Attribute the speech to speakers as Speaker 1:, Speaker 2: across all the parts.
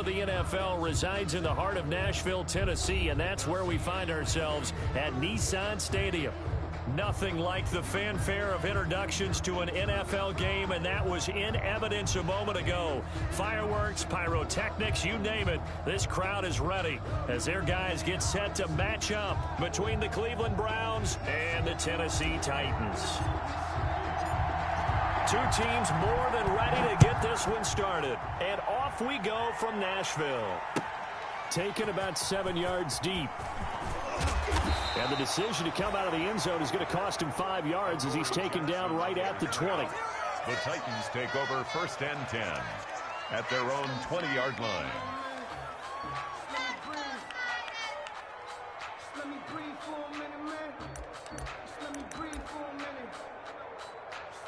Speaker 1: of the NFL resides in the heart of Nashville, Tennessee, and that's where we find ourselves at Nissan Stadium. Nothing like the fanfare of introductions to an NFL game, and that was in evidence a moment ago. Fireworks, pyrotechnics, you name it. This crowd is ready as their guys get set to match up between the Cleveland Browns and the Tennessee Titans. Two teams more than ready to get this one started. And off we go from Nashville. Taken about 7 yards deep. And the decision to come out of the end zone is going to cost him 5 yards as he's taken down right at the 20.
Speaker 2: The Titans take over 1st and 10 at their own 20-yard line.
Speaker 3: Let me breathe for a minute, man. Let me breathe for a minute.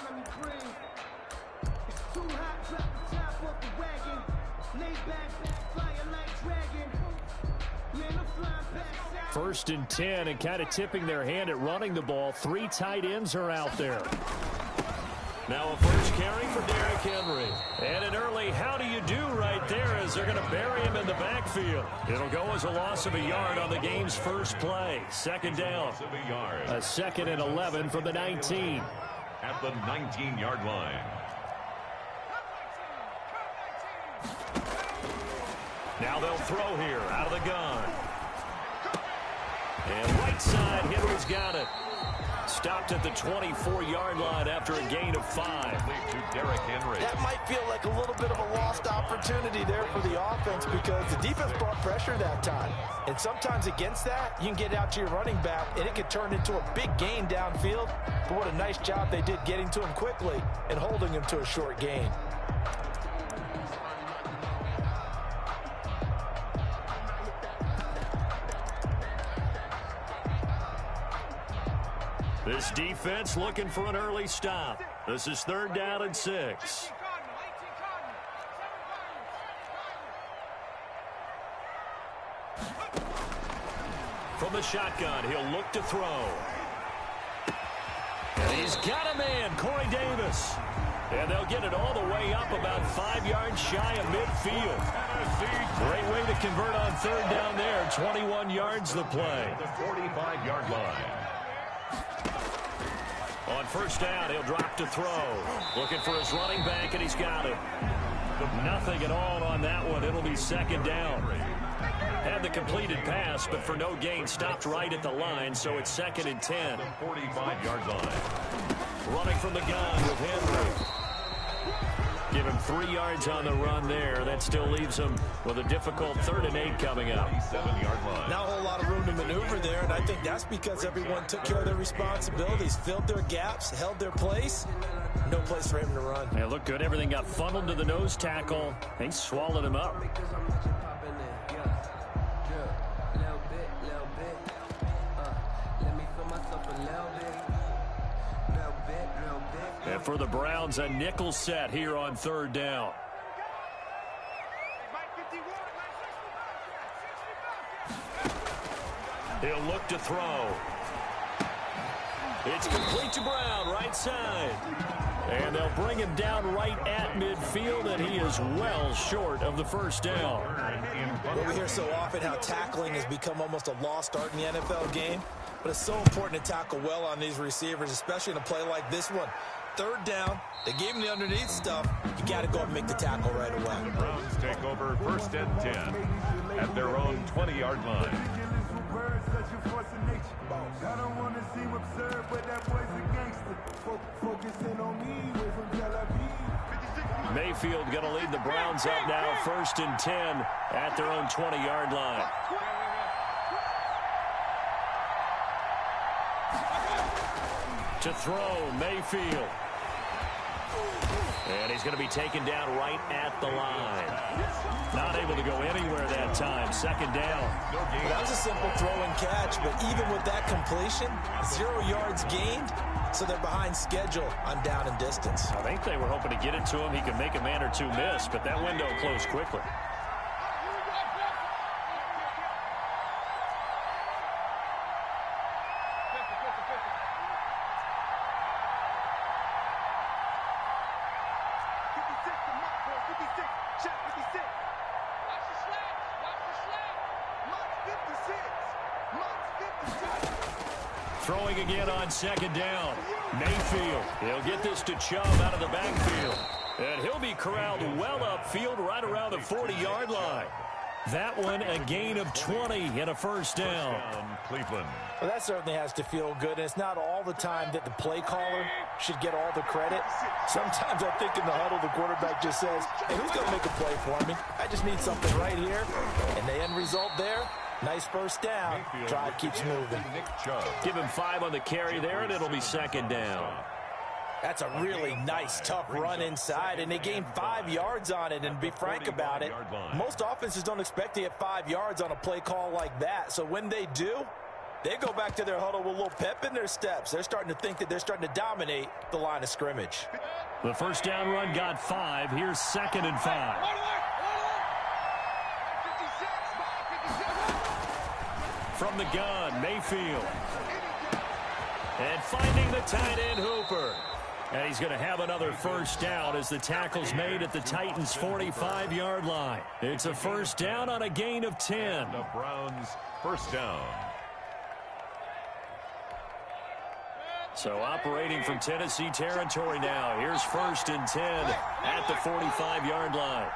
Speaker 3: Let me breathe. It's too hot, drop the top off the wagon. Lay back, fire like dragon. Man, I'm flying past.
Speaker 1: 1st and 10, and kind of tipping their hand at running the ball. 3 tight ends are out there. Now a first carry for Derrick Henry. And an early how do you do right there as they're going to bury him in the backfield. It'll go as a loss of a yard on the game's first play. 2nd down. A 2nd and 11 from the 19.
Speaker 2: At the 19-yard line.
Speaker 1: Now they'll throw here out of the gun. And right side, Henry's got it. Stopped at the 24-yard line after a gain of 5.
Speaker 2: To Derrick Henry.
Speaker 4: That might feel like a little bit of a lost opportunity there for the offense because the defense brought pressure that time. And sometimes against that, you can get out to your running back, and it could turn into a big gain downfield. But what a nice job they did getting to him quickly and holding him to a short gain.
Speaker 1: This defense looking for an early stop. This is 3rd down and 6. From the shotgun, he'll look to throw. And he's got a man, Corey Davis. And they'll get it all the way up about 5 yards shy of midfield. Great way to convert on 3rd down there. 21 yards the play.
Speaker 2: The 45-yard line.
Speaker 1: On 1st down, he'll drop to throw. Looking for his running back, and he's got it. Nothing at all on that one. It'll be 2nd down. Had the completed pass, but for no gain, stopped right at the line, so it's 2nd and 10.
Speaker 2: The 45-yard line.
Speaker 1: Running from the gun with Henry. Give him 3 yards on the run there. That still leaves him with a difficult 3rd and 8 coming up.
Speaker 2: 7-yard line.
Speaker 4: Not a whole lot of room to maneuver there, and I think that's because everyone took care of their responsibilities, filled their gaps, held their place. No place for him to run.
Speaker 1: They looked good. Everything got funneled to the nose tackle. They swallowed him up. And for the Browns, a nickel set here on 3rd down. He'll look to throw. It's complete to Brown, right side. And they'll bring him down right at midfield, and he is well short of the 1st down.
Speaker 4: Well, we hear so often how tackling has become almost a lost art in the NFL game, but it's so important to tackle well on these receivers, especially in a play like this one. 3rd down, they gave him the underneath stuff. You got to go up and make the tackle right away.
Speaker 2: The Browns take over 1st and 10 at their own 20-yard line.
Speaker 3: I don't want to seem absurd, but that boy's a gangster. Focusing on me, away from Tel Aviv.
Speaker 1: Mayfield going to lead the Browns up now, 1st and 10 at their own 20-yard line. To throw, Mayfield. And he's going to be taken down right at the line. Not able to go anywhere that time. 2nd down.
Speaker 4: That was a simple throw and catch, but even with that completion, 0 yards gained, so they're behind schedule on down and distance.
Speaker 1: I think they were hoping to get it to him. He could make a man or two miss, but that window closed quickly. Throwing again on second down. Mayfield. He'll get this to Chubb out of the backfield. And he'll be corralled well upfield right around the 40-yard line. That one a gain of 20 and a first down.
Speaker 2: Cleveland.
Speaker 4: Well, that certainly has to feel good. And it's not all the time that the play caller should get all the credit. Sometimes I think in the huddle, the quarterback just says, hey, who's going to make a play for me? I just need something right here. And the end result there, nice first down. Drive keeps moving.
Speaker 1: Give him 5 on the carry there, and it'll be second down.
Speaker 4: That's a really nice, tough run inside, and they gained 5 yards on it. And to be frank about it, most offenses don't expect to get 5 yards on a play call like that. So when they do, they go back to their huddle with a little pep in their steps. They're starting to think that they're starting to dominate the line of scrimmage.
Speaker 1: The first down run got 5. Here's 2nd and 5. From the gun, Mayfield. And finding the tight end, Hooper. And he's going to have another first down as the tackle's made at the Titans' 45-yard line. It's a first down on a gain of 10.
Speaker 2: The Browns' first down.
Speaker 1: So operating from Tennessee territory now. Here's 1st and 10 at the 45-yard line.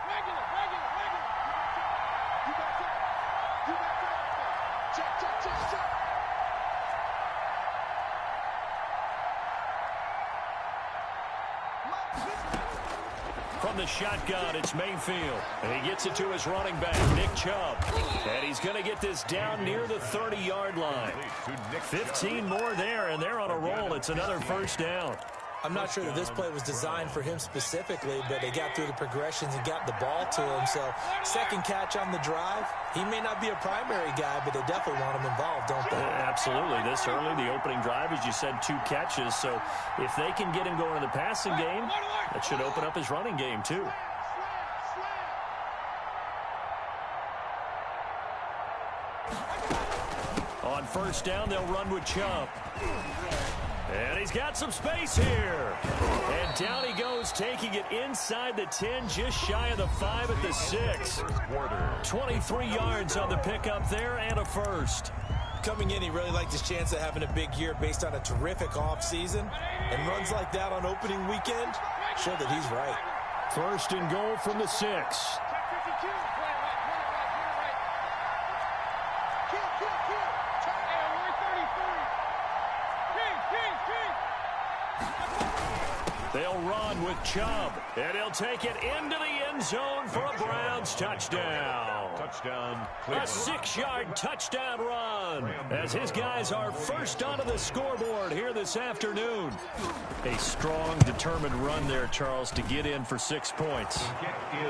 Speaker 1: From the shotgun, it's Mayfield. And he gets it to his running back, Nick Chubb. And he's going to get this down near the 30-yard line. 15 more there, and they're on a roll. It's another first down.
Speaker 4: I'm not sure that this play was designed for him specifically, but they got through the progressions and got the ball to him. So, second catch on the drive. He may not be a primary guy, but they definitely want him involved, don't they?
Speaker 1: Absolutely. This early, the opening drive, as you said, 2 catches. So, if they can get him going in the passing game, that should open up his running game, too. On first down, they'll run with Chubb. And he's got some space here. And down he goes, taking it inside the 10, just shy of the 5 at the 6. 23 yards on the pickup there and a first.
Speaker 4: Coming in, he really liked his chance of having a big year based on a terrific offseason. And runs like that on opening weekend show that he's right.
Speaker 1: 1st and goal from the 6. They'll run with Chubb, and he'll take it into the end zone for a Browns touchdown.
Speaker 2: Touchdown,
Speaker 1: A 6-yard touchdown run as his guys are first onto the scoreboard here this afternoon. A strong, determined run there, Charles, to get in for 6 points.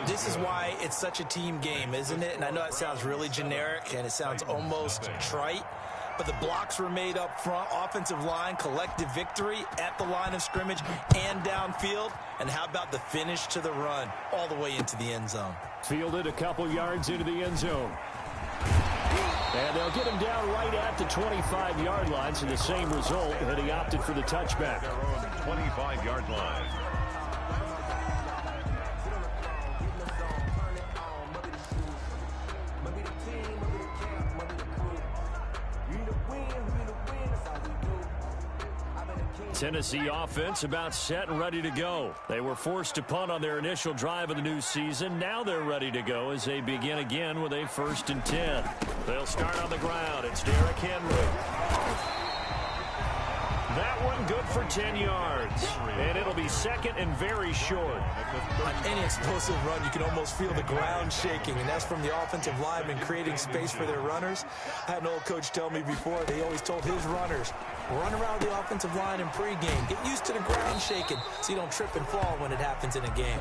Speaker 4: This is why it's such a team game, isn't it? And I know it sounds really generic, and it sounds almost trite. But the blocks were made up front, offensive line, collective victory at the line of scrimmage and downfield. And how about the finish to the run all the way into the end zone?
Speaker 1: Fielded a couple yards into the end zone. And they'll get him down right at the 25-yard line, so the same result, and he opted for the touchback.
Speaker 2: Their own 25-yard line.
Speaker 1: Tennessee offense about set and ready to go. They were forced to punt on their initial drive of the new season. Now they're ready to go as they begin again with a 1st and 10. They'll start on the ground. It's Derrick Henry. That one good for 10 yards. And it'll be second and very short.
Speaker 4: On any explosive run, you can almost feel the ground shaking, and that's from the offensive linemen creating space for their runners. I had an old coach tell me before, they always told his runners, run around the offensive line in pregame. Get used to the ground shaking so you don't trip and fall when it happens in a game.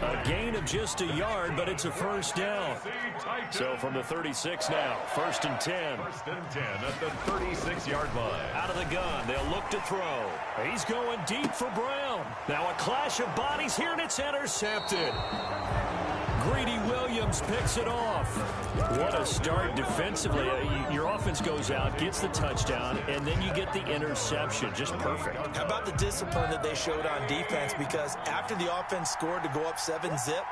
Speaker 1: A gain of just a yard, but it's a first down. So from the 36 now, 1st and 10.
Speaker 2: 1st and 10 at the 36-yard line.
Speaker 1: Out of the gun, they'll look to throw. He's going deep for Brown. Now a clash of bodies here, and it's intercepted. Greedy Williams picks it off. What a start defensively. Your offense goes out, gets the touchdown, and then you get the interception. Just perfect.
Speaker 4: How about the discipline that they showed on defense? Because after the offense scored to go up 7-zip,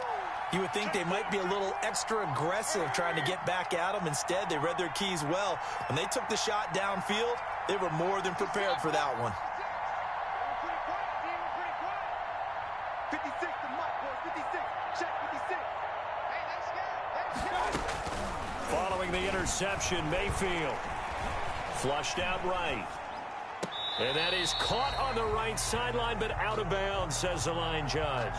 Speaker 4: You would think they might be a little extra aggressive trying to get back at them. Instead, they read their keys well. When they took the shot downfield, they were more than prepared for that one.
Speaker 3: 56 to Mike, boys. 56. Check 56. Hey, let's go.
Speaker 1: Following the interception, Mayfield flushed out right. And that is caught on the right sideline, but out of bounds, says the line judge.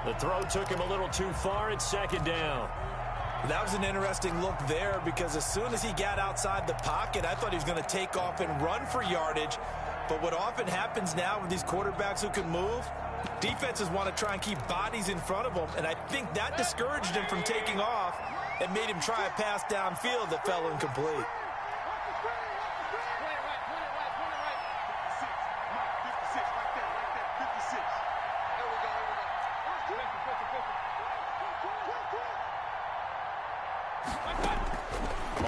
Speaker 1: The throw took him a little too far. It's second down.
Speaker 4: That was an interesting look there because as soon as he got outside the pocket, I thought he was going to take off and run for yardage. But what often happens now with these quarterbacks who can move, defenses want to try and keep bodies in front of them, and I think that discouraged him from taking off and made him try a pass downfield that fell incomplete.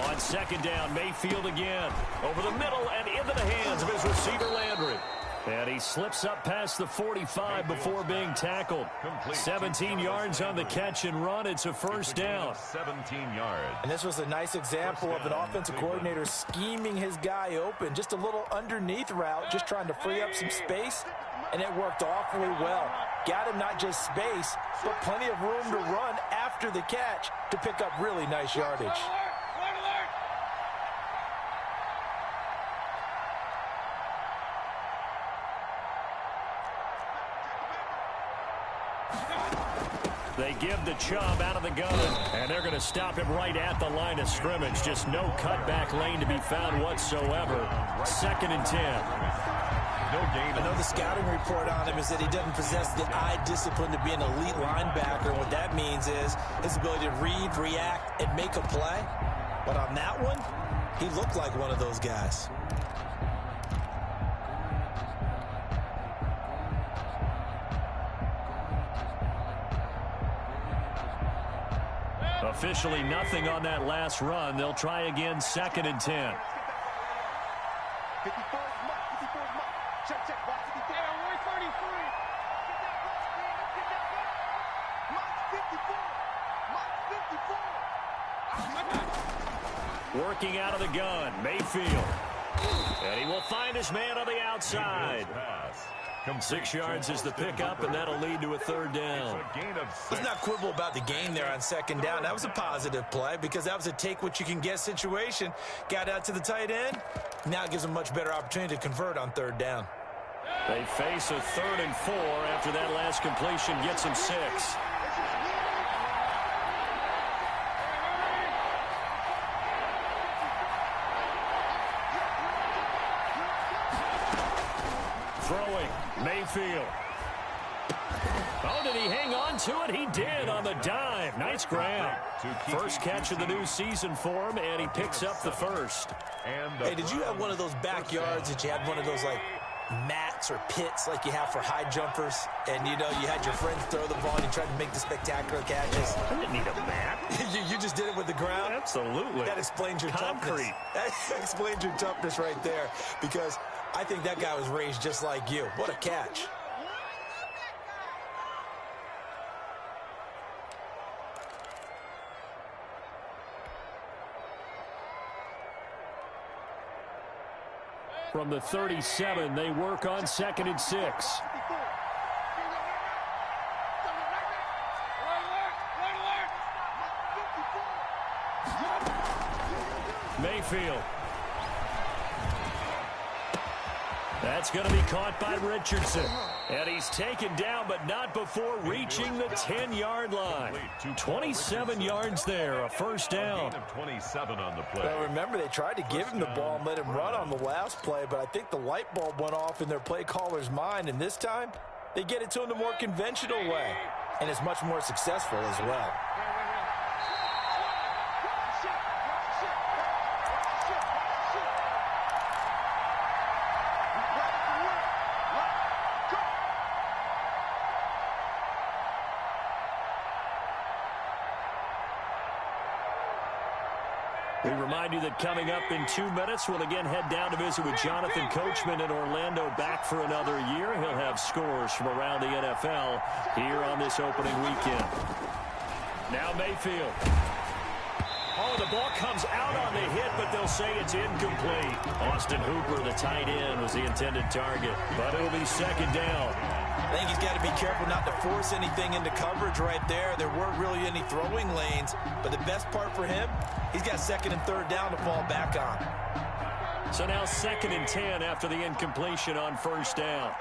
Speaker 1: On second down, Mayfield again. Over the middle and into the hands of his receiver, Landry. And he slips up past the 45 before being tackled. 17 yards on the catch and run. It's a first down.
Speaker 2: 17 yards.
Speaker 4: And this was a nice example of an offensive coordinator scheming his guy open. Just a little underneath route, just trying to free up some space, and it worked awfully well. Got him not just space, but plenty of room to run after the catch to pick up really nice yardage.
Speaker 1: They give the Chubb out of the gun, and they're going to stop him right at the line of scrimmage. Just no cutback lane to be found whatsoever. 2nd and 10.
Speaker 4: I know the scouting report on him is that he doesn't possess the eye discipline to be an elite linebacker. What that means is his ability to read, react, and make a play. But on that one, he looked like one of those guys.
Speaker 1: Officially nothing on that last run. They'll try again, 2nd and 10.
Speaker 3: 54 is Mike. 54 is Mike. Check, check. Box 54. Hey, we're 33. Get that box. Mike 54. Mike 54.
Speaker 1: Working out of the gun, Mayfield. And he will find his man on the outside. 6 yards is the pickup, and that'll lead to a third down.
Speaker 4: Let's not quibble about the gain there on second down. That was a positive play because that was a take-what-you-can-get situation. Got out to the tight end. Now it gives them a much better opportunity to convert on third down.
Speaker 1: They face a 3rd and 4 after that last completion gets them 6. Throwing, Mayfield. Oh, did he hang on to it? He did on the dive. Nice grab. First catch of the new season for him, and he picks up the first.
Speaker 4: Hey, did you have one of those backyards that you had one of those, like, mats or pits like you have for high jumpers? And, you know, you had your friends throw the ball and you tried to make the spectacular catches?
Speaker 1: I didn't need a mat.
Speaker 4: you just did it with the ground?
Speaker 1: Absolutely.
Speaker 4: That explains your toughness. That explains your toughness right there because I think that guy was raised just like you. What a catch.
Speaker 1: From the 37, they work on 2nd and 6. Mayfield. That's going to be caught by Richardson. And he's taken down, but not before reaching the 10-yard line. 27 yards there, a first down.
Speaker 2: 27 on the play.
Speaker 4: Well, remember, they tried to give him the ball and let him run on the last play, but I think the light bulb went off in their play caller's mind, and this time they get it to him the more conventional way, and it's much more successful as well.
Speaker 1: We remind you that coming up in 2 minutes, we'll again head down to visit with Jonathan Coachman in Orlando, back for another year. He'll have scores from around the NFL here on this opening weekend. Now Mayfield. Oh, the ball comes out on the hit, but they'll say it's incomplete. Austin Hooper, the tight end, was the intended target, but it'll be second down.
Speaker 4: I think he's got to be careful not to force anything into coverage right there. There weren't really any throwing lanes, but the best part for him, he's got second and third down to fall back on.
Speaker 1: So now 2nd and 10 after the incompletion on first down.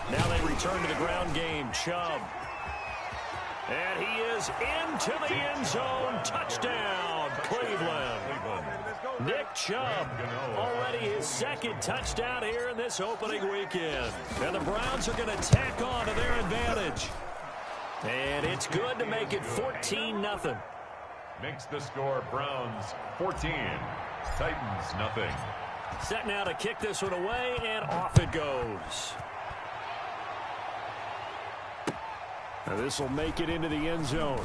Speaker 1: Now they return to the ground game. Chubb. And he is into the end zone. Touchdown, Cleveland. Nick Chubb, already his 2nd touchdown here in this opening weekend. And the Browns are going to tack on to their advantage. And it's good to make it 14-0.
Speaker 2: Makes the score Browns 14, Titans nothing.
Speaker 1: Set now to kick this one away, and off it goes. Now this will make it into the end zone.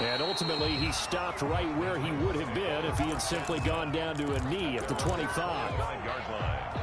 Speaker 1: And ultimately, he stopped right where he would have been if he had simply gone down to a knee at the 25.
Speaker 2: 5-yard line.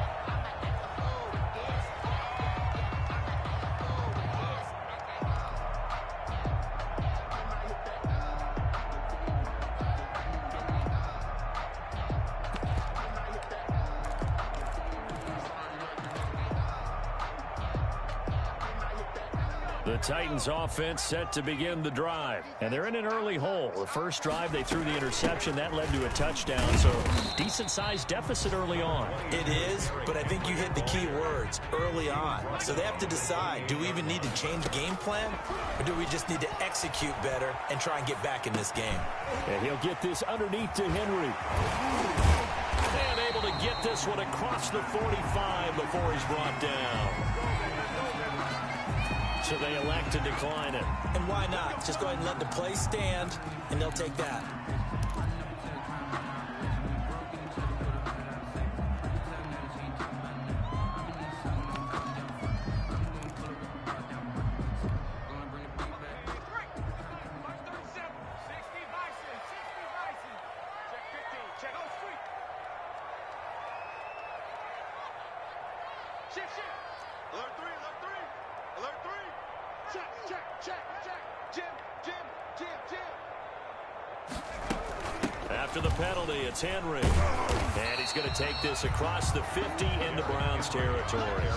Speaker 1: The Titans offense set to begin the drive. And they're in an early hole. The first drive, they threw the interception. That led to a touchdown. So decent-sized deficit early on.
Speaker 4: It is, but I think you hit the key words, early on. So they have to decide, do we even need to change game plan? Or do we just need to execute better and try and get back in this game?
Speaker 1: And he'll get this underneath to Henry. And able to get this one across the 45 before he's brought down. So they elect to decline it.
Speaker 4: And why not? Just go ahead and let the play stand, and they'll take that.
Speaker 1: After the penalty, it's Henry. And he's going to take this across the 50 into Browns territory.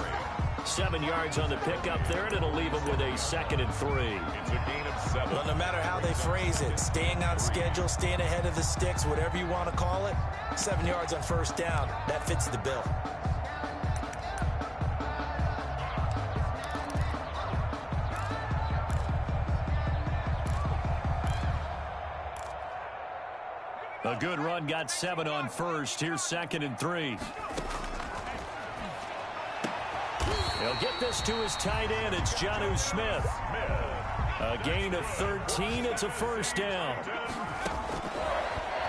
Speaker 1: 7 yards on the pickup there, and it'll leave him with a 2nd and 3.
Speaker 2: It's a gain of 7.
Speaker 4: Well, no matter how they phrase it, staying on schedule, staying ahead of the sticks, whatever you want to call it, 7 yards on first down, that fits the bill.
Speaker 1: A good run, got 7 on first. Here's 2nd and 3. He'll get this to his tight end. It's Jonnu Smith. A gain of 13. It's a first down.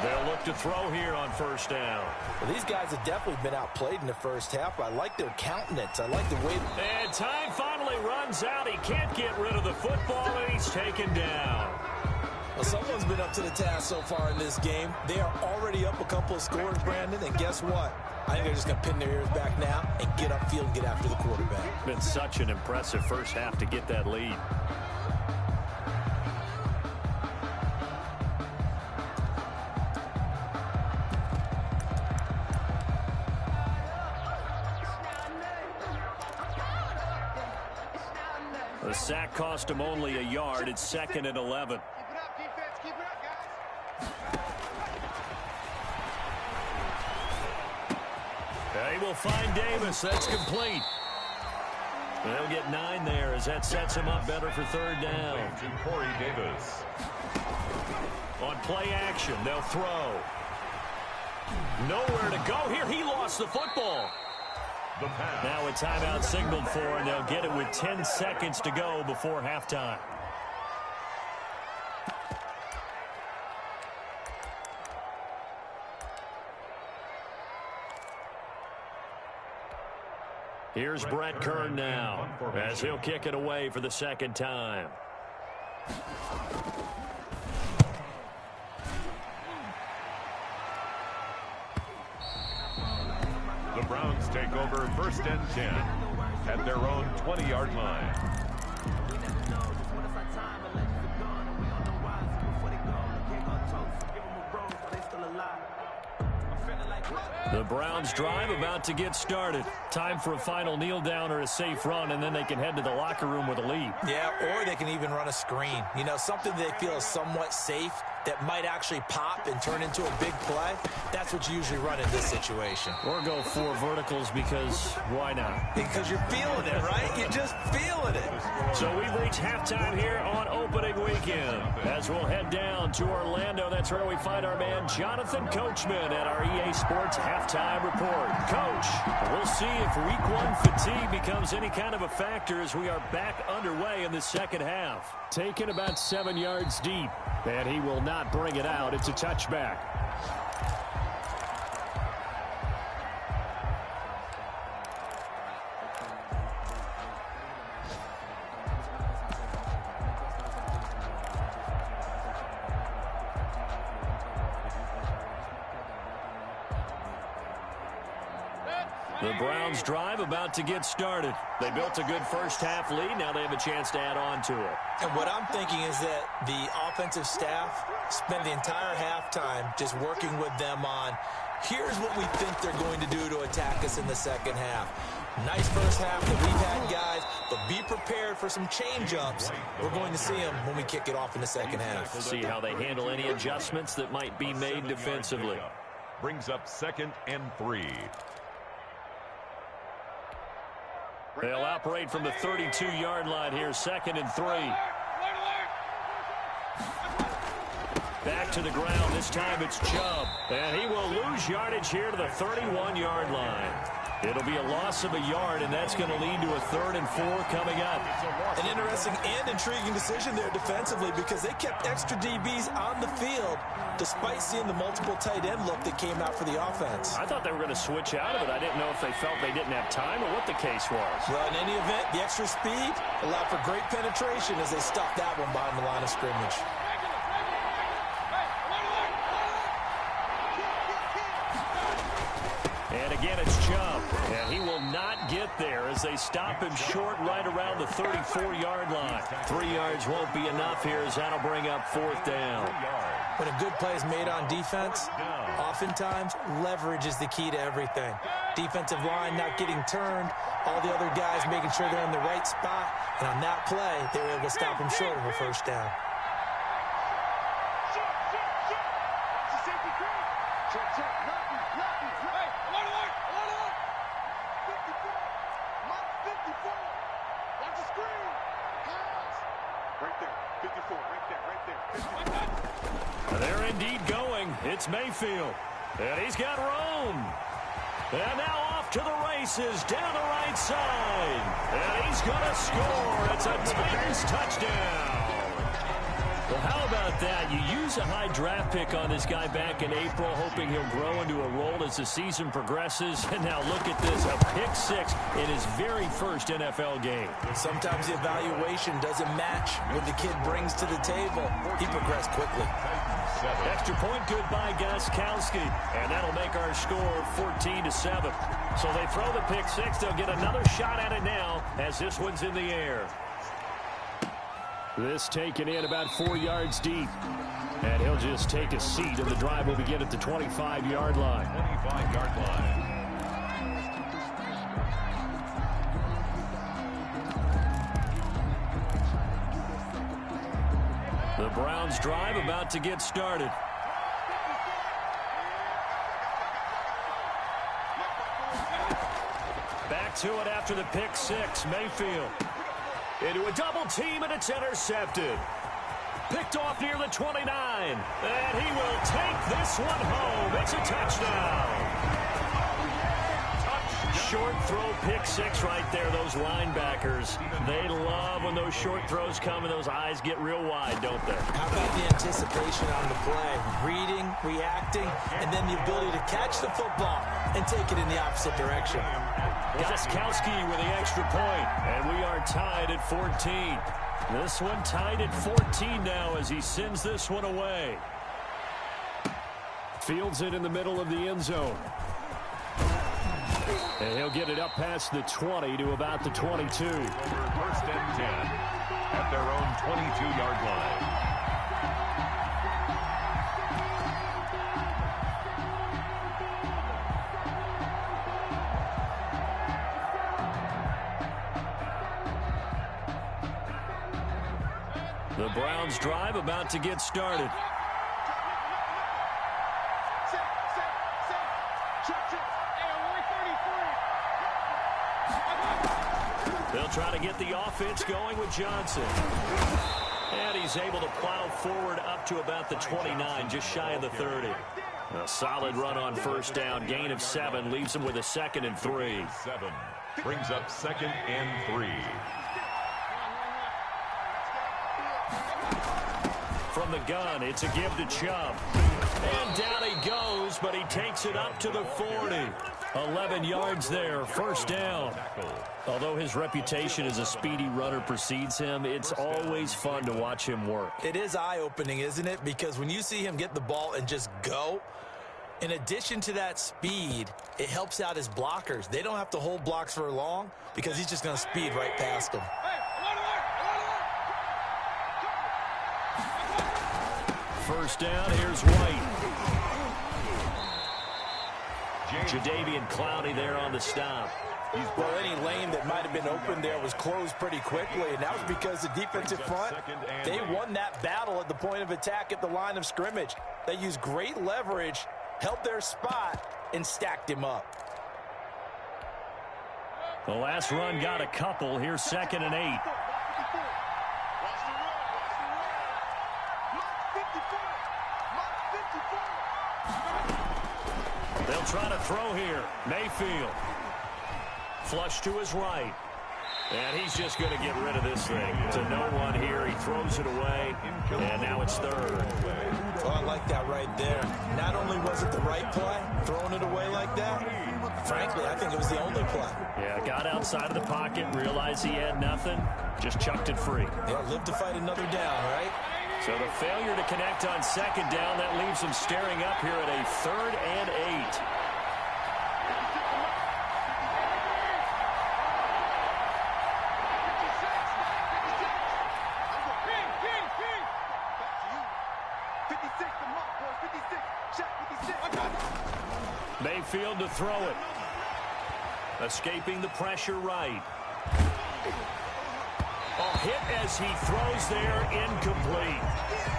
Speaker 1: They'll look to throw here on first down.
Speaker 4: Well, these guys have definitely been outplayed in the first half. I like their countenance. I like the way...
Speaker 1: And time finally runs out. He can't get rid of the football, and he's taken down.
Speaker 4: Well, someone's been up to the task so far in this game. They are already up a couple of scores, Brandon, and guess what? I think they're just going to pin their ears back now and get upfield and get after the quarterback.
Speaker 1: Been such an impressive first half to get that lead. The sack cost him only a yard. It's 2nd and 11. They will find Davis. That's complete. They'll get 9 there as that sets him up better for third down.
Speaker 2: Corey Davis.
Speaker 1: On play action, they'll throw. Nowhere to go here. He lost the football.
Speaker 2: The pass.
Speaker 1: Now a timeout signaled for, and they'll get it with 10 seconds to go before halftime. Here's Brett Kern now as he'll kick it away for the 2nd time.
Speaker 2: Browns take over 1st and 10 at their own 20-yard line.
Speaker 1: The Browns drive about to get started. Time for a final kneel down or a safe run, and then they can head to the locker room with a lead.
Speaker 4: Yeah, or they can even run a screen. You know, something they feel is somewhat safe that might actually pop and turn into a big play. That's what you usually run in this situation.
Speaker 1: Or go 4 verticals because why not?
Speaker 4: Because you're feeling it, right? You're just feeling it.
Speaker 1: So we've reached halftime here on opening weekend. As we'll head down to Orlando, that's where we find our man Jonathan Coachman at our EA Sports Halftime Report. Coach, we'll see if Week 1 fatigue becomes any kind of a factor as we are back underway in the second half. Taken about 7 yards deep, and he will not bring it out. It's a touchback. The Browns drive about to get started. They built a good first half lead. Now they have a chance to add on to it.
Speaker 4: And what I'm thinking is that the offensive staff spent the entire halftime just working with them on, here's what we think they're going to do to attack us in the second half. Nice first half that we've had, guys, but be prepared for some change-ups. We're going to see them when we kick it off in the second half.
Speaker 1: See how they handle any adjustments that might be made defensively.
Speaker 2: Brings up 2nd and 3.
Speaker 1: They'll operate from the 32-yard line here, 2nd and 3. Back to the ground. This time it's Chubb. And he will lose yardage here to the 31-yard line. It'll be a loss of a yard, and that's going to lead to a 3rd and 4 coming up.
Speaker 4: An interesting and intriguing decision there defensively because they kept extra DBs on the field despite seeing the multiple tight end look that came out for the offense.
Speaker 1: I thought they were going to switch out of it. I didn't know if they felt they didn't have time or what the case was.
Speaker 4: Well, in any event, the extra speed allowed for great penetration as they stuffed that one behind the line of scrimmage.
Speaker 1: And again, it's Chubb. And he will not get there as they stop him short right around the 34-yard line. 3 yards won't be enough here as that'll bring up 4th down.
Speaker 4: When a good play is made on defense, oftentimes leverage is the key to everything. Defensive line not getting turned, all the other guys making sure they're in the right spot. And on that play, they were able to stop him short of a first down.
Speaker 1: They're indeed going. It's Mayfield. And he's got room. And now off to the races down the right side. And he's going to score. It's a Titans touchdown. Well, how about that? You use a high draft pick on this guy back in April, hoping he'll grow into a role as the season progresses. And now look at this, a pick-6 in his very first NFL game.
Speaker 4: Sometimes the evaluation doesn't match what the kid brings to the table. He progressed quickly.
Speaker 1: Extra point good by Gostkowski. And that'll make our score 14-7. So they throw the pick-6. They'll get another shot at it now as this one's in the air. This taken in about 4 yards deep. And he'll just take a seat, and the drive will begin at the 25-yard line.
Speaker 2: 25-yard line.
Speaker 1: The Browns drive about to get started. Back to it after the pick-6, Mayfield. Into a double team, and it's intercepted. Picked off near the 29. And he will take this one home. It's a touchdown. Short throw, pick-6 right there. Those linebackers, they love when those short throws come and those eyes get real wide, don't they?
Speaker 4: How about the anticipation on the play? Reading, reacting, and then the ability to catch the football and take it in the opposite direction.
Speaker 1: Gostkowski with the extra point, and we are tied at 14. This one tied at 14 now as he sends this one away. Fields it in the middle of the end zone. And he'll get it up past the 20 to about the 22.
Speaker 2: First and 10 at their own 22-yard line.
Speaker 1: The Browns drive about to get started. They'll try to get the offense going with Johnson. And he's able to plow forward up to about the 29, just shy of the 30. A solid run on first down. Gain of 7 leaves him with a 2nd and 3.
Speaker 2: 7 brings up 2nd and 3.
Speaker 1: From the gun, it's a give to Chubb. And down he goes, but he takes it up to the 40. 11 yards there, first down. Although his reputation as a speedy runner precedes him, it's always fun to watch him work.
Speaker 4: It is eye-opening, isn't it? Because when you see him get the ball and just go, in addition to that speed, it helps out his blockers. They don't have to hold blocks for long because he's just going to speed right past them.
Speaker 1: First down, here's White. Jadeveon Clowney there on the stop.
Speaker 4: Well, any lane that might have been open there was closed pretty quickly, and that was because the defensive front, they won that battle at the point of attack at the line of scrimmage. They used great leverage, held their spot, and stacked him up.
Speaker 1: The last run got a couple. Here's 2nd and 8. They'll try to throw here. Mayfield. Flush to his right. And he's just going to get rid of this thing. To no one here. He throws it away. And now it's 3rd.
Speaker 4: Oh, I like that right there. Not only was it the right play, throwing it away like that, frankly, I think it was the only play.
Speaker 1: Yeah, got outside of the pocket, realized he had nothing, just chucked it free.
Speaker 4: Yeah, live to fight another down, right?
Speaker 1: So the failure to connect on 2nd down, that leaves him staring up here at a 3rd and 8. Mayfield to throw it. Escaping the pressure right. A hit as he throws there, incomplete.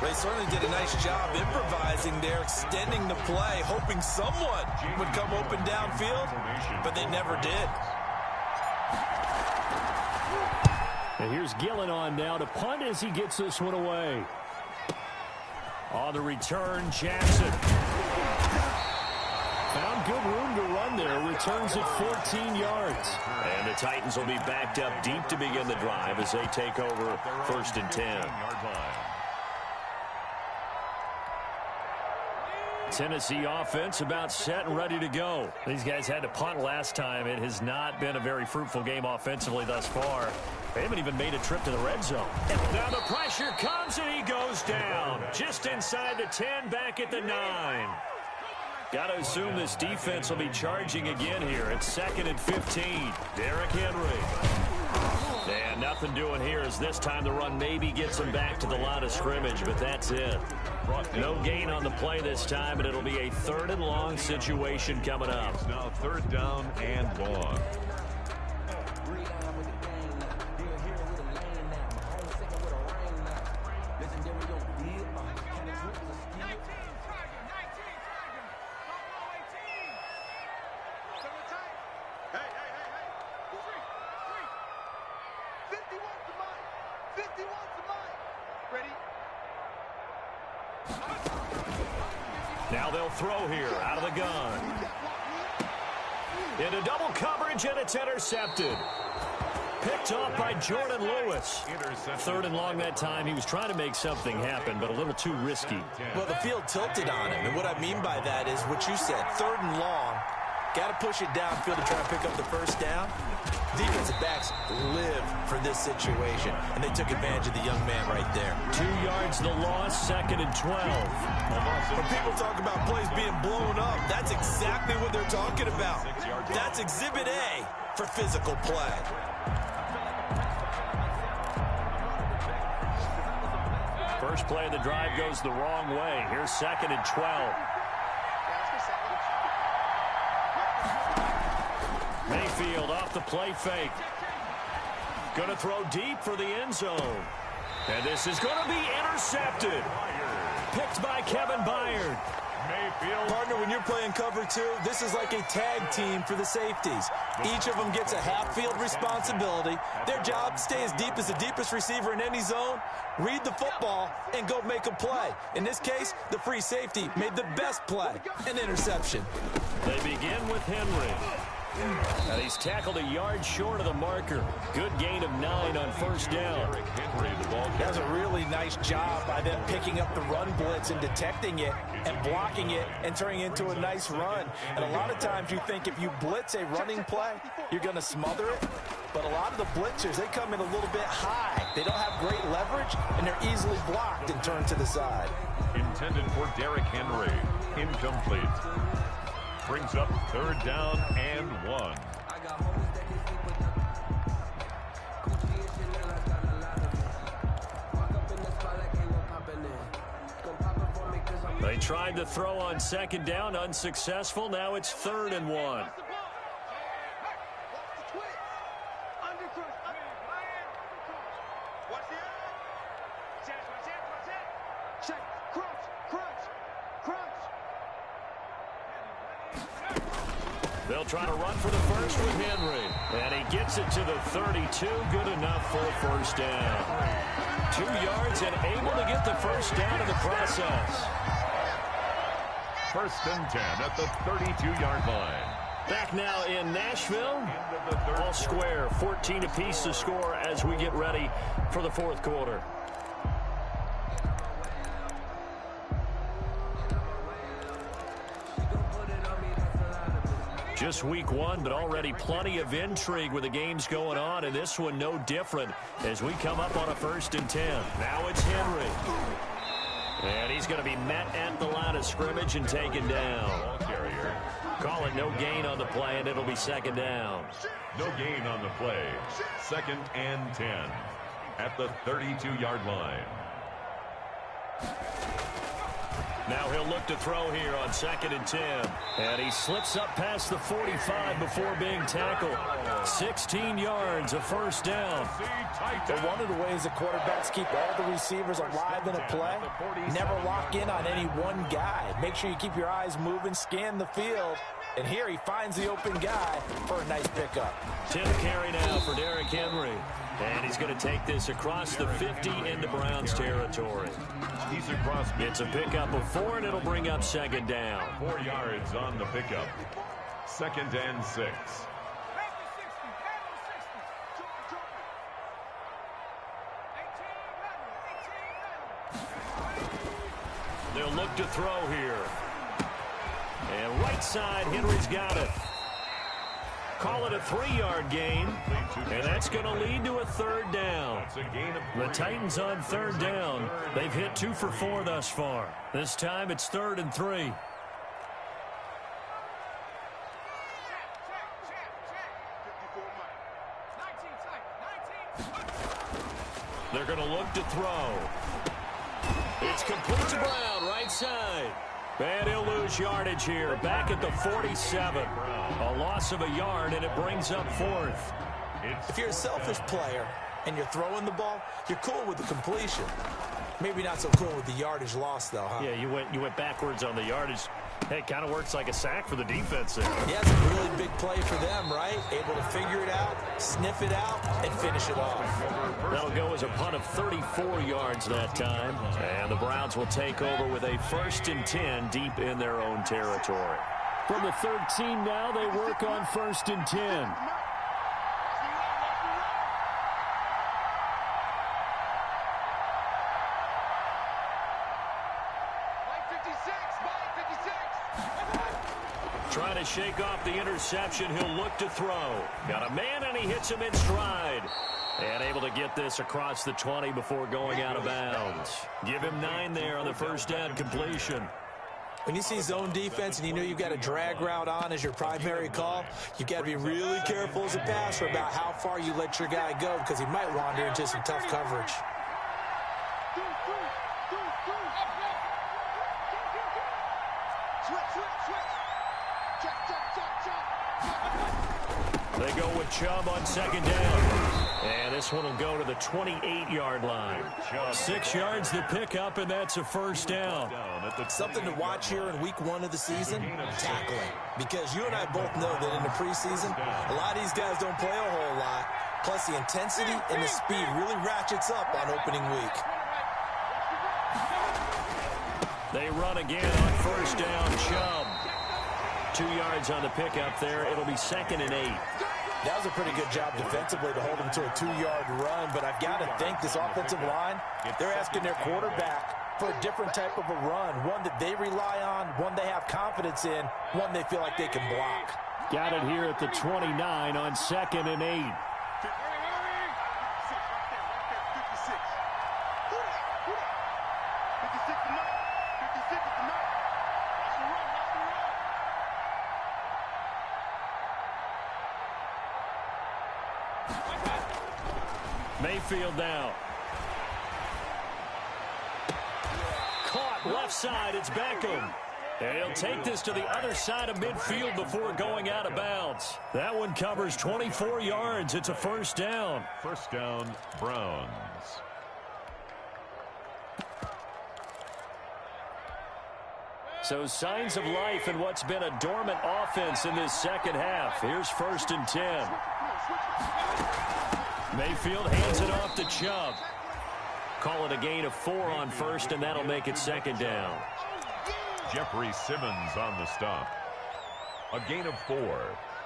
Speaker 4: They certainly did a nice job improvising there, extending the play, hoping someone would come open downfield, but they never did.
Speaker 1: And here's Gillen on now to punt as he gets this one away. On the return, Jackson. Found good room to run there. Returns at 14 yards. And the Titans will be backed up deep to begin the drive as they take over 1st and 10. Tennessee offense about set and ready to go. These guys had to punt last time. It has not been a very fruitful game offensively thus far. They haven't even made a trip to the red zone. Now the pressure comes and he goes down. Just inside the 10, back at the 9. Got to assume this defense will be charging again here. It's 2nd and 15. Derrick Henry. And nothing doing here as this time the run maybe gets him back to the line of scrimmage, but that's it. No gain on the play this time, and it'll be a 3rd and long situation coming up.
Speaker 2: Now 3rd down and long.
Speaker 1: Now they'll throw here out of the gun. Into double coverage, and it's intercepted. Picked off by Jordan Lewis. 3rd and long that time. He was trying to make something happen, but a little too risky.
Speaker 4: Well, the field tilted on him, and what I mean by that is what you said. 3rd and long. Got to push it downfield to try to pick up the first down. Defensive backs live for this situation, and they took advantage of the young man right there.
Speaker 1: 2 yards the loss, 2nd and 12.
Speaker 4: When people talk about plays being blown up, that's exactly what they're talking about. That's Exhibit A for physical play.
Speaker 1: First play of the drive goes the wrong way. Here's 2nd and 12. Mayfield off the play fake. Going to throw deep for the end zone. And this is going to be intercepted. Picked by Kevin Byard.
Speaker 2: Mayfield.
Speaker 4: Partner, when you're playing cover 2, this is like a tag team for the safeties. Each of them gets a half-field responsibility. Their job, stay as deep as the deepest receiver in any zone, read the football, and go make a play. In this case, the free safety made the best play, an interception.
Speaker 1: They begin with Henry. And he's tackled a yard short of the marker. Good gain of 9 on first down.
Speaker 4: That's a really nice job by them picking up the run blitz and detecting it and blocking it and turning it into a nice run. And a lot of times you think if you blitz a running play, you're going to smother it. But a lot of the blitzers, they come in a little bit high. They don't have great leverage, and they're easily blocked and turned to the side.
Speaker 2: Intended for Derrick Henry. Incomplete. Brings up 3rd down and 1.
Speaker 1: They tried to throw on 2nd down, unsuccessful. Now it's 3rd and 1. They'll try to run for the first with Henry. And he gets it to the 32. Good enough for a first down. 2 yards and able to get the first down in the process.
Speaker 2: 1st and 10 at the 32-yard line.
Speaker 1: Back now in Nashville. All square, 14 apiece to score as we get ready for the 4th quarter. Just week 1, but already plenty of intrigue with the games going on, and this one no different as we come up on a 1st and 10. Now it's Henry. And he's going to be met at the line of scrimmage and taken down. Call it no gain on the play, and it'll be 2nd down.
Speaker 2: No gain on the play. 2nd and 10 at the 32-yard line.
Speaker 1: Now he'll look to throw here on 2nd and 10. And he slips up past the 45 before being tackled. 16 yards, a first down.
Speaker 4: But one of the ways the quarterbacks keep all the receivers alive in a play, never lock in on any one guy. Make sure you keep your eyes moving, scan the field. And here he finds the open guy for a nice pickup.
Speaker 1: 10th carry now for Derrick Henry. And he's going to take this across the 50 into Browns territory.
Speaker 2: He's across.
Speaker 1: It's a pickup of 4, and it'll bring up 2nd down.
Speaker 2: 4 yards on the pickup. 2nd and 6.
Speaker 1: They'll look to throw here. And right side, Henry's got it. Call it a 3-yard gain, and that's going to lead to a 3rd down. The Titans on 3rd down. They've hit 2 for 4 thus far. This time it's 3rd and 3. They're going to look to throw. It's complete to Brown, right side. And he'll lose yardage here, back at the 47. A loss of a yard, and it brings up 4th.
Speaker 4: If you're a selfish player and you're throwing the ball, you're cool with the completion. Maybe not so cool with the yardage loss, though, huh?
Speaker 1: Yeah, you went backwards on the yardage. Hey, it kind of works like a sack for the defense there.
Speaker 4: Yeah, it's a really big play for them, right? Able to figure it out, sniff it out, and finish it off.
Speaker 1: That'll go as a punt of 34 yards that time. And the Browns will take over with a 1st and 10 deep in their own territory. From the 13 now, they work on 1st and 10. Trying to shake off the interception. He'll look to throw. Got a man, and he hits him in stride. And able to get this across the 20 before going out of bounds. Give him 9 there on the first down completion.
Speaker 4: When you see zone defense and you know you've got a drag route on as your primary call, you've got to be really careful as a passer about how far you let your guy go because he might wander into some tough coverage.
Speaker 1: They go with Chubb on second down. And this one will go to the 28-yard line. 6 yards to pick up, and that's a first down.
Speaker 4: Something to watch here in week 1 of the season, tackling. Because you and I both know that in the preseason, a lot of these guys don't play a whole lot. Plus, the intensity and the speed really ratchets up on opening week.
Speaker 1: They run again on first down. Chubb. 2 yards on the pickup there. It'll be 2nd and 8.
Speaker 4: That was a pretty good job defensively to hold him to a 2-yard run, but I've got to think this offensive line, they're asking their quarterback for a different type of a run, one that they rely on, one they have confidence in, one they feel like they can block.
Speaker 1: Got it here at the 29 on 2nd and 8. Mayfield now. Caught left side. It's Beckham. And he'll take this to the other side of midfield before going out of bounds. That one covers 24 yards. It's a first down.
Speaker 2: First down, Browns.
Speaker 1: So signs of life in what's been a dormant offense in this second half. Here's 1st and 10. Mayfield hands it off to Chubb. Call it a gain of 4 on first, and that'll make it 2nd down.
Speaker 2: Jeffrey Simmons on the stop. A gain of 4.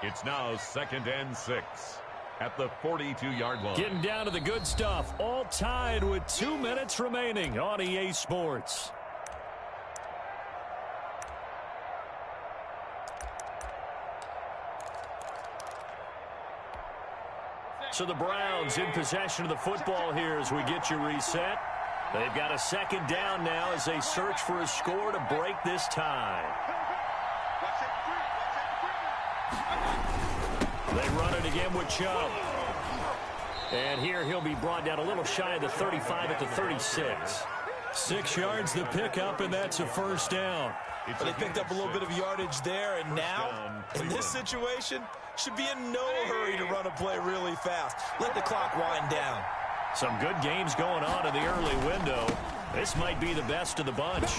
Speaker 2: It's now 2nd and 6 at the 42-yard line.
Speaker 1: Getting down to the good stuff. All tied with 2 minutes remaining on EA Sports. So the Browns in possession of the football here as we get you reset. They've got a 2nd down now as they search for a score to break this tie. They run it again with Chubb. And here he'll be brought down a little shy of the 35 at the 36. 6 yards to pick up, and that's a first down.
Speaker 4: But they picked up a little bit of yardage there, and now, in this situation, should be in no hurry to run a play really fast. Let the clock wind down.
Speaker 1: Some good games going on in the early window. This might be the best of the bunch.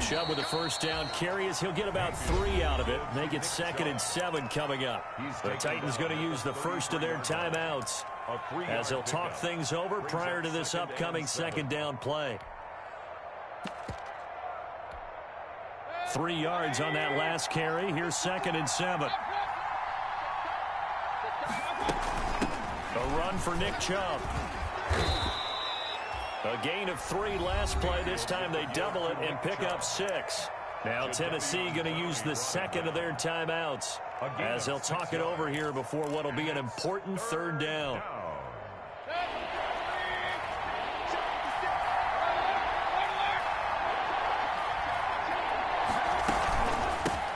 Speaker 1: Chubb with a first down carry as he'll get about 3 out of it. Make it 2nd and 7 coming up. The Titans going to use the first of their timeouts as they'll talk things over prior to this upcoming 2nd down play. 3 yards on that last carry. Here's 2nd and 7. A run for Nick Chubb. A gain of 3 last play. This time they double it and pick up 6. Now Tennessee going to use the 2nd of their timeouts as they'll talk it over here before what will be an important 3rd down.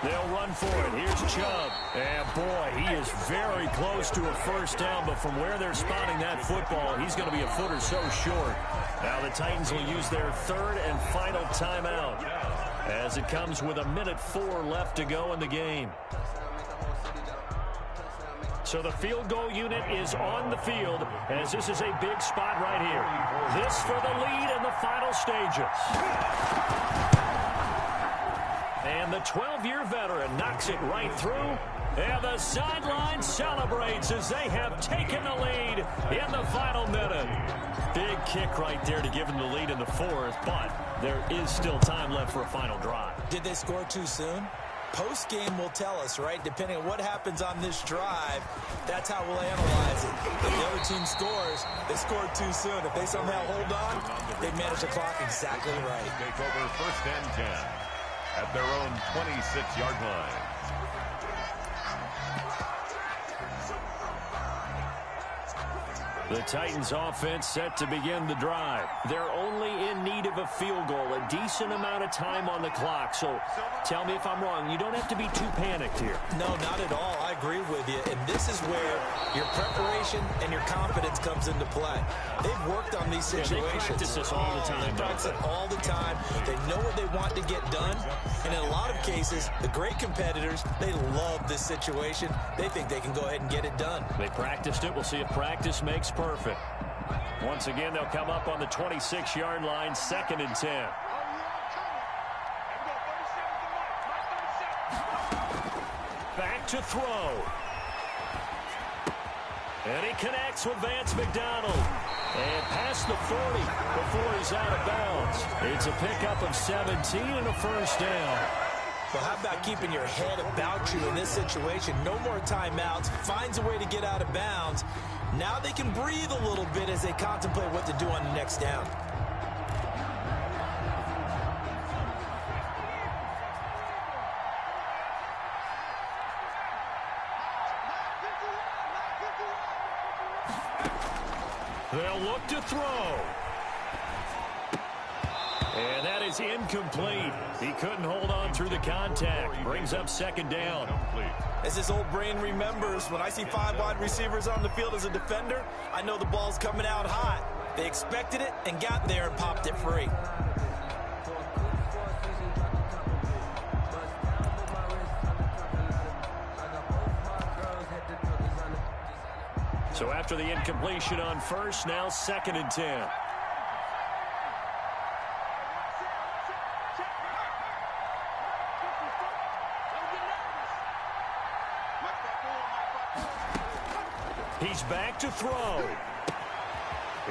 Speaker 1: They'll run for it. Here's Chubb. And, boy, he is very close to a first down, but from where they're spotting that football, he's going to be a foot or so short. Now the Titans will use their 3rd and final timeout as it comes with 1:04 left to go in the game. So the field goal unit is on the field as this is a big spot right here. This for the lead in the final stages. And the 12-year veteran knocks it right through. And the sideline celebrates as they have taken the lead in the final minute. Big kick right there to give them the lead in the 4th, but there is still time left for a final drive.
Speaker 4: Did they score too soon? Post-game will tell us, right? Depending on what happens on this drive, that's how we'll analyze it. If the other team scores, they scored too soon. If they somehow hold on, they manage the clock exactly right.
Speaker 2: Take over 1st and 10. at their own 26-yard line.
Speaker 1: The Titans offense set to begin the drive. They're only in need of a field goal, a decent amount of time on the clock. So tell me if I'm wrong. You don't have to be too panicked here.
Speaker 4: No, not at all. I agree with you. And this is where your preparation and your confidence comes into play. They've worked on these situations.
Speaker 1: They practice this all the time.
Speaker 4: They practice it all the time. They know what they want to get done. And in a lot of cases, the great competitors, they love this situation. They think they can go ahead and get it done.
Speaker 1: They practiced it. We'll see if practice makes perfect. Once again, they'll come up on the 26-yard line, 2nd and 10. Back to throw. And he connects with Vance McDonald. And past the 40 before he's out of bounds. It's a pickup of 17 and a first down.
Speaker 4: Well, how about keeping your head about you in this situation? No more timeouts. Finds a way to get out of bounds. Now they can breathe a little bit as they contemplate what to do on the next down.
Speaker 1: They'll look to throw. And that is incomplete. He couldn't hold on through the contact. Brings up 2nd down.
Speaker 4: As his old brain remembers, when I see 5 wide receivers on the field as a defender, I know the ball's coming out hot. They expected it and got there and popped it free.
Speaker 1: So after the incompletion on first, now 2nd and 10. He's back to throw.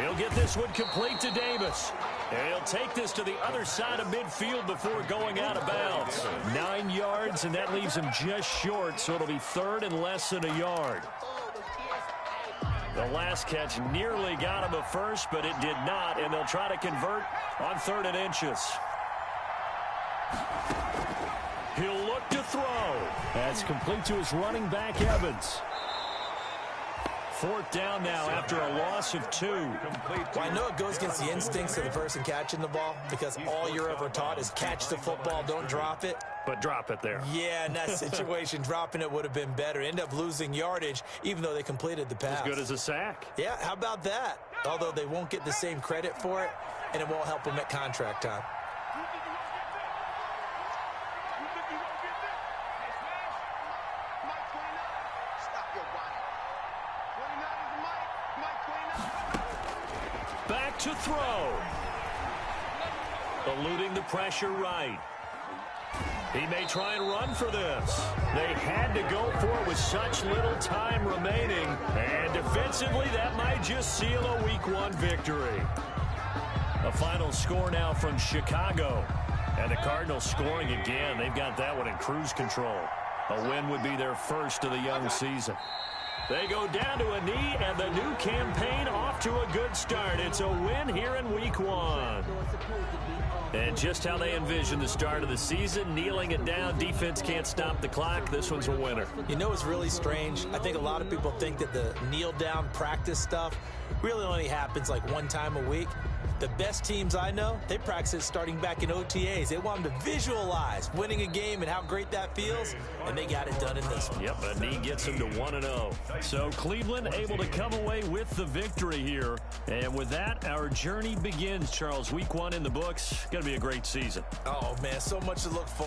Speaker 1: He'll get this one complete to Davis. And he'll take this to the other side of midfield before going out of bounds. 9 yards, and that leaves him just short, so it'll be 3rd and less than a yard. The last catch nearly got him a first, but it did not, and they'll try to convert on 3rd and inches. He'll look to throw. That's complete to his running back, Evans. 4th down now after a loss of 2.
Speaker 4: Well, I know it goes against the instincts of the person catching the ball because all you're ever taught is catch the football, don't drop it.
Speaker 1: But drop it there.
Speaker 4: Yeah, in that situation, dropping it would have been better. End up losing yardage, even though they completed the pass.
Speaker 1: As good as a sack.
Speaker 4: Yeah, how about that? Although they won't get the same credit for it, and it won't help them at contract time.
Speaker 1: Back to throw. Eluding the pressure right. He may try and run for this. They had to go for it with such little time remaining. And defensively, that might just seal a Week 1 victory. A final score now from Chicago. And the Cardinals scoring again. They've got that one in cruise control. A win would be their first of the young season. They go down to a knee, and the new campaign off to a good start. It's a win here in Week 1. And just how they envision the start of the season, kneeling it down, defense can't stop the clock. This one's a winner.
Speaker 4: You know, it's really strange. I think a lot of people think that the kneel-down practice stuff really only happens like 1 time a week. The best teams I know, they practice it starting back in OTAs. They want them to visualize winning a game and how great that feels, and they got it done in this one.
Speaker 1: Yep, a knee gets them to 1-0. So Cleveland able to come away with the victory here. And with that, our journey begins, Charles. Week 1 in the books. Going to be a great season.
Speaker 4: Oh, man, so much to look forward